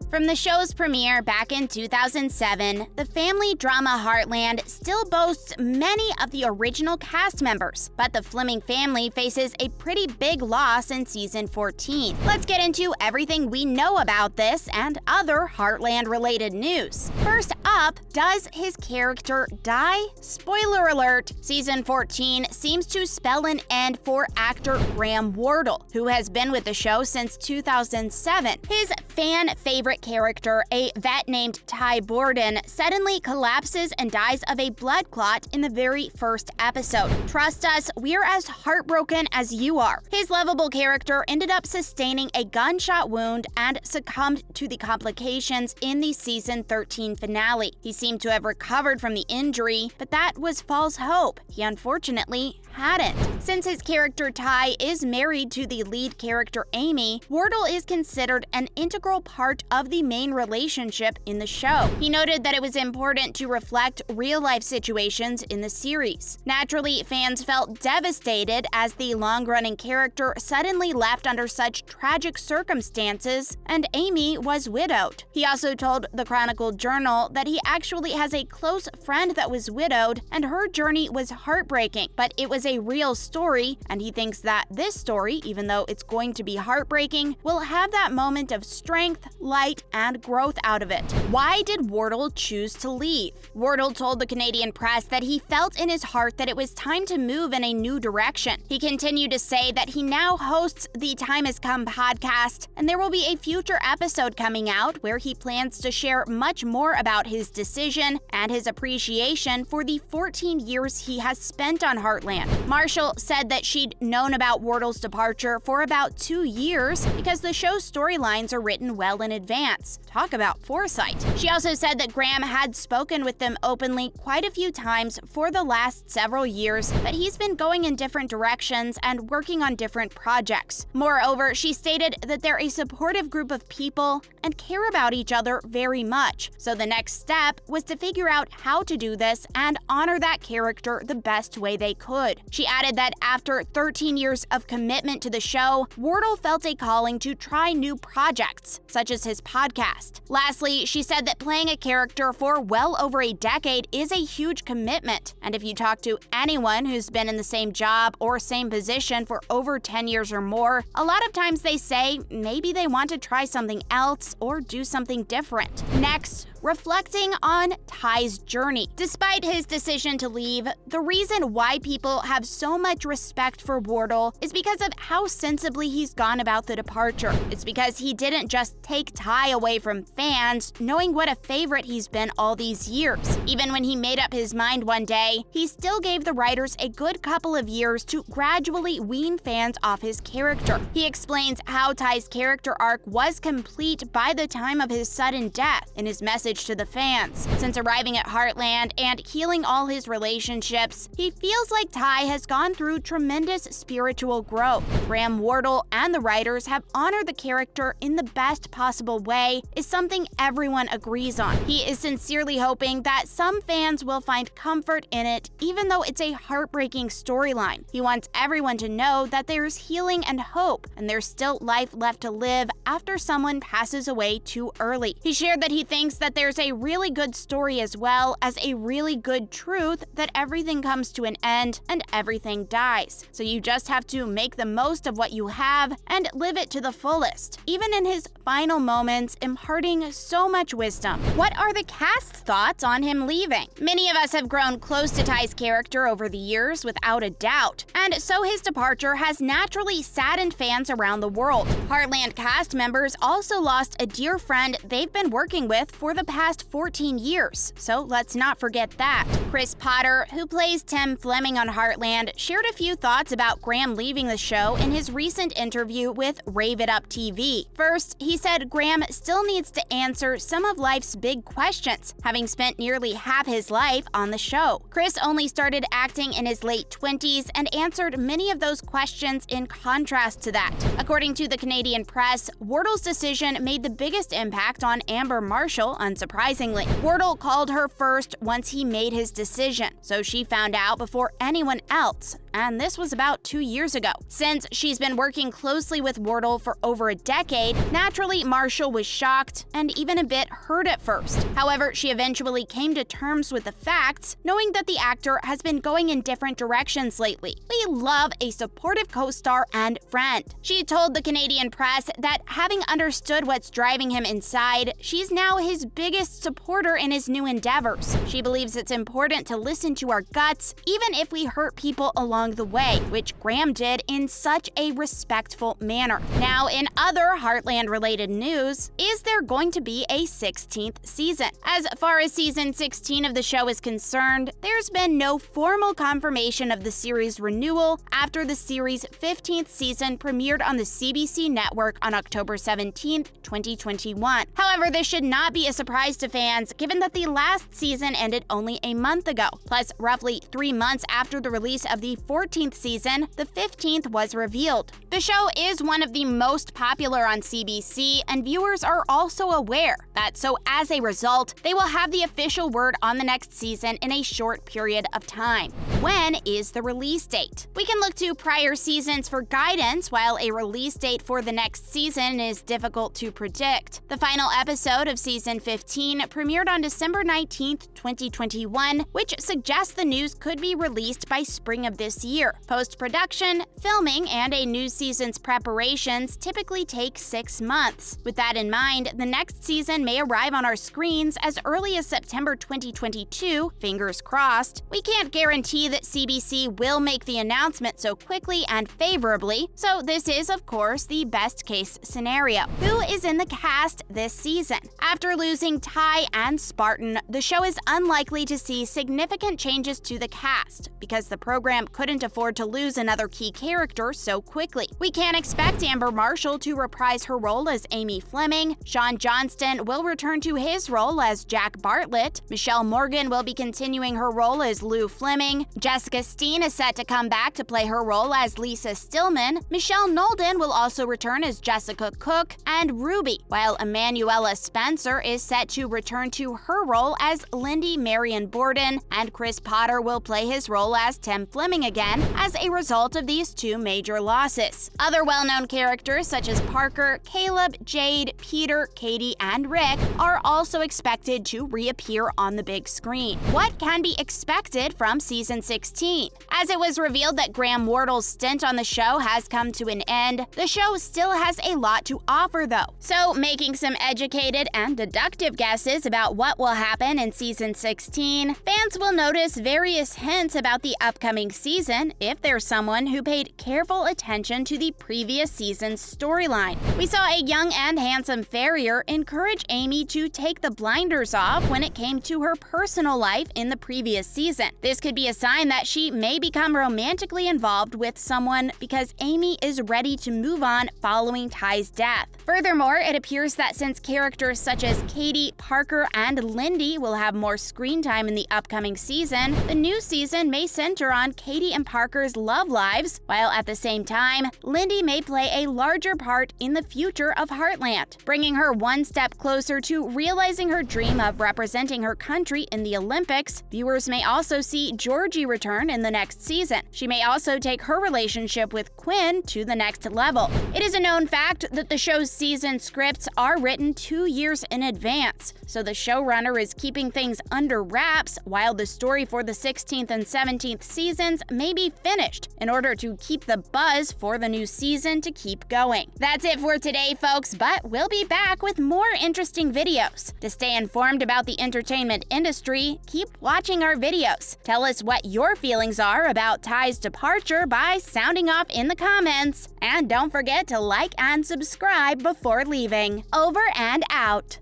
From the show's premiere back in 2007, the family drama Heartland still boasts many of the original cast members, but the Fleming family faces a pretty big loss in season 14. Let's get into everything we know about this and other Heartland-related news. First up, does his character die? Spoiler alert, season 14 seems to spell an end for actor Wardle, who has been with the show since 2007. His fan-favorite character, a vet named Ty Borden, suddenly collapses and dies of a blood clot in the very first episode. Trust us, we're as heartbroken as you are. His lovable character ended up sustaining a gunshot wound and succumbed to the complications in the season 13 finale. He seemed to have recovered from the injury, but that was false hope. He unfortunately hadn't. Since his character Ty is married to the lead character Amy, Wardle is considered an integral part of the main relationship in the show. He noted that it was important to reflect real-life situations in the series. Naturally, fans felt devastated as the long-running character suddenly left under such tragic circumstances, and Amy was widowed. He also told the Chronicle Journal that he actually has a close friend that was widowed, and her journey was heartbreaking, but it was a real story, and he thinks that this story, even though it's going to be heartbreaking, will have that moment of strength, light, and growth out of it. Why did Wardle choose to leave? Wardle told the Canadian press that he felt in his heart that it was time to move in a new direction. He continued to say that he now hosts the Time Has Come podcast, and there will be a future episode coming out where he plans to share much more about his decision and his appreciation for the 14 years he has spent on Heartland. Marshall said that she'd known about Wardle's departure for about 2 years because the show's storylines are written well in advance. Talk about foresight. She also said that Graham had spoken with them openly quite a few times for the last several years, but he's been going in different directions and working on different projects. Moreover, she stated that they're a supportive group of people and care about each other very much. So the next step was to figure out how to do this and honor that character the best way they could. She added that after 13 years of commitment to the show, Wardle felt a calling to try new projects, such as his podcast. Lastly, she said that playing a character for well over a decade is a huge commitment, and if you talk to anyone who's been in the same job or same position for over 10 years or more, a lot of times they say maybe they want to try something else or do something different. Next, reflecting on Ty's journey. Despite his decision to leave, the reason why people have so much respect for Wardle is because of how sensibly he's gone about the departure. It's because he didn't just take Ty away from fans, knowing what a favorite he's been all these years. Even when he made up his mind one day, he still gave the writers a good couple of years to gradually wean fans off his character. He explains how Ty's character arc was complete by the time of his sudden death in his message to the fans. Since arriving at Heartland and healing all his relationships, he feels like Ty has gone through tremendous spiritual growth. Wardle and the writers have honored the character in the best possible way is something everyone agrees on. He is sincerely hoping that some fans will find comfort in it, even though it's a heartbreaking storyline. He wants everyone to know that there's healing and hope, and there's still life left to live after someone passes away too early. He shared that he thinks that there's a really good story as well as a really good truth that everything comes to an end and everything dies. So you just have to make the most of what you have and live it to the fullest, even in his final moments, imparting so much wisdom. What are the cast's thoughts on him leaving? Many of us have grown close to Ty's character over the years, without a doubt, and so his departure has naturally saddened fans around the world. Heartland cast members also lost a dear friend they've been working with for the past 14 years, so let's not forget that. Chris Potter, who plays Tim Fleming on Heartland, shared a few thoughts about Graham leaving the show in his recent interview with Rave It Up TV. First, he said Graham still needs to answer some of life's big questions, having spent nearly half his life on the show. Chris only started acting in his late 20s and answered many of those questions in contrast to that. According to the Canadian press, Wardle's decision made the biggest impact on Amber Marshall, unsurprisingly. Wardle called her first once he made his decision, so she found out before anyone else. and this was about 2 years ago. Since she's been working closely with Wardle for over a decade, naturally Marshall was shocked and even a bit hurt at first. However, she eventually came to terms with the facts, knowing that the actor has been going in different directions lately. "We love a supportive co-star and friend." She told the Canadian press that having understood what's driving him inside, she's now his biggest supporter in his new endeavors. She believes it's important to listen to our guts, even if we hurt people along the way, which Graham did in such a respectful manner. Now, in other Heartland-related news, is there going to be a 16th season? As far as season 16 of the show is concerned, there's been no formal confirmation of the series' renewal after the series' 15th season premiered on the CBC network on October 17, 2021. However, this should not be a surprise to fans given that the last season ended only a month ago. Plus, roughly 3 months after the release of the 14th season, the 15th was revealed. The show is one of the most popular on CBC, and viewers are also aware that as a result, they will have the official word on the next season in a short period of time. When is the release date? We can look to prior seasons for guidance, while a release date for the next season is difficult to predict. The final episode of season 15 premiered on December 19, 2021, which suggests the news could be released by spring of this year. Post-production, filming, and a new season's preparations typically take 6 months. With that in mind, the next season may arrive on our screens as early as September 2022, fingers crossed. We can't guarantee that CBC will make the announcement so quickly and favorably, so this is, of course, the best-case scenario. Who is in the cast this season? After losing Ty and Spartan, the show is unlikely to see significant changes to the cast because the program couldn't afford to lose another key character so quickly. We can't expect Amber Marshall to reprise her role as Amy Fleming. Shaun Johnston will return to his role as Jack Bartlett. Michelle Morgan will be continuing her role as Lou Fleming. Jessica Steen is set to come back to play her role as Lisa Stillman. Michelle Nolden will also return as Jessica Cook and Ruby, while Emanuela Spencer is set to return to her role as Lindy Marion Borden, and Chris Potter will play his role as Tim Fleming again as a result of these 2 major losses. Other well-known characters such as Parker, Caleb, Jade, Peter, Katie, and Rick are also expected to reappear on the big screen. What can be expected from season 16? As it was revealed that Graham Wardle's stint on the show has come to an end, the show still has a lot to offer though. So, making some educated and deductive guesses about what will happen in season 16, fans will notice various hints about the upcoming season if there's someone who paid careful attention to the previous season's storyline. We saw a young and handsome farrier encourage Amy to take the blinders off when it came to her personal life in the previous season. This could be a sign that she may become romantically involved with someone because Amy is ready to move on following Ty's death. Furthermore, it appears that since characters such as Katie, Parker, and Lindy will have more screen time in the upcoming season, the new season may center on Katie and Parker's love lives, while at the same time, Lindy may play a larger part in the future of Heartland, bringing her one step closer to realizing her dream of representing her country in the Olympics. Viewers may also see Georgie return in the next season. She may also take her relationship with Quinn to the next level. It is a known fact that the show's season scripts are written 2 years in advance, so the showrunner is keeping things under wraps while the story for the 16th and 17th seasons may be finished in order to keep the buzz for the new season to keep going. That's it for today, folks, but we'll be back with more interesting videos. To stay informed about the entertainment industry, keep watching our videos. Tell us what your feelings are about Ty's departure by sounding off in the comments. And don't forget to like and subscribe before leaving. Over and out.